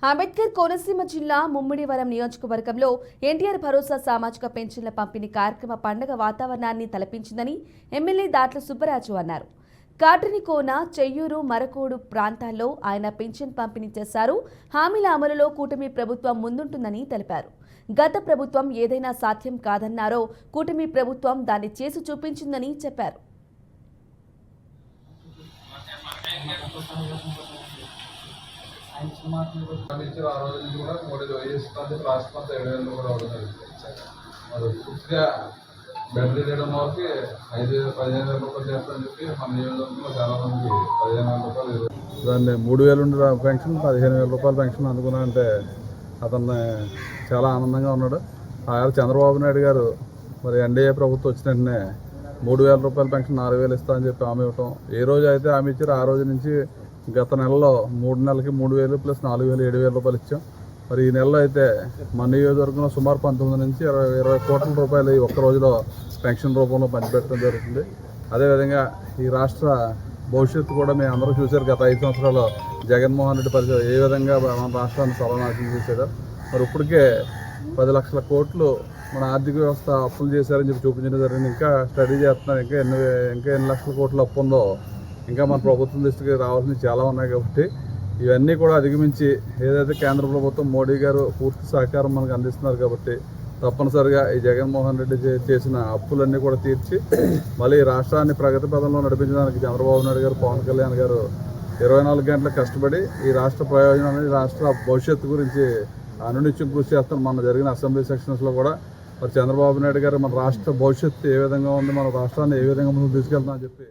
అంబేద్కర్ కోనసీమ జిల్లా ముమ్మిడివరం నియోజకవర్గంలో ఎన్టీఆర్ భరోసా సామాజిక పెన్షన్ల పంపిణీ కార్యక్రమ పండుగ వాతావరణాన్ని తలపించిందని ఎమ్మెల్యే దాట్ల సుబ్బరాజు అన్నారు. కాట్రినికోన, చెయ్యూరు, మరకోడు ప్రాంతాల్లో ఆయన పెన్షన్ పంపిణీ చేశారు. హామీల అమలులో కూటమి ప్రభుత్వం ముందుంటుందని తెలిపారు. గత ప్రభుత్వం ఏదైనా సాధ్యం కాదన్నారో కూటమి ప్రభుత్వం దాన్ని చేసి చూపించిందని చెప్పారు. బెడ్లు తీయడం వరకు 15,000 రూపాయలు చేస్తారని చెప్పి మన నియోజకవర్గంలో చాలా మందికి 15,000 రూపాయలు దాన్ని 3,000 పెన్షన్ 15,000 రూపాయల పెన్షన్ అందుకున్నా అంటే అతన్ని చాలా ఆనందంగా ఉన్నాడు. ఆయన చంద్రబాబు నాయుడు గారు మరి ఎన్డీఏ ప్రభుత్వం వచ్చిన వెంటనే 3,000 రూపాయల పెన్షన్ 4,000 ఇస్తా అని చెప్పి హామీ ఇవ్వటం, ఏ రోజు అయితే హామీ ఇచ్చారో ఆ రోజు నుంచి గత నెలలో 3 నెలలకి 3,000 ప్లస్ 4,000 7,000 రూపాయలు ఇచ్చాం. మరి ఈ నెలలో అయితే మన నియోజకవర్గంలో సుమారు 19 నుంచి 20 కోట్ల రూపాయలు ఈ ఒక్క రోజులో పెన్షన్ రూపంలో పంచిపెట్టడం జరుగుతుంది. అదేవిధంగా ఈ రాష్ట్ర భవిష్యత్తు కూడా మేము అందరూ చూశారు. గత 5 సంవత్సరాలు జగన్మోహన్ రెడ్డి పరిస్థితి ఏ విధంగా మన రాష్ట్రాన్ని సర్వనాశనం చేశారు. మరి ఇప్పటికే 10 లక్షల కోట్లు మన ఆర్థిక వ్యవస్థ అప్పులు చేశారని చెప్పి చూపించడం జరిగింది. ఇంకా స్టడీ చేస్తున్నారు. ఇంకా ఎన్ని లక్షల కోట్ల అప్పు ఉందో ఇంకా మన ప్రభుత్వం దృష్టికి రావాల్సినవి చాలా ఉన్నాయి. కాబట్టి ఇవన్నీ కూడా అధిగమించి ఏదైతే కేంద్ర ప్రభుత్వం మోడీ గారు పూర్తి సహకారం మనకు అందిస్తున్నారు. కాబట్టి తప్పనిసరిగా ఈ జగన్మోహన్ రెడ్డి చేసిన అప్పులన్నీ కూడా తీర్చి మళ్ళీ రాష్ట్రాన్ని ప్రగతి పదంలో నడిపించడానికి చంద్రబాబు నాయుడు గారు, పవన్ కళ్యాణ్ గారు 24 గంటలు కష్టపడి ఈ రాష్ట్ర ప్రయోజనాన్ని, రాష్ట్ర భవిష్యత్తు గురించి అనునిత్యం కృషి చేస్తాం. మన జరిగిన అసెంబ్లీ సెక్షన్స్లో కూడా మరి చంద్రబాబు నాయుడు గారు మన రాష్ట్ర భవిష్యత్తు ఏ విధంగా ఉంది, మన రాష్ట్రాన్ని ఏ విధంగా ముందుకు తీసుకెళ్తామని చెప్పి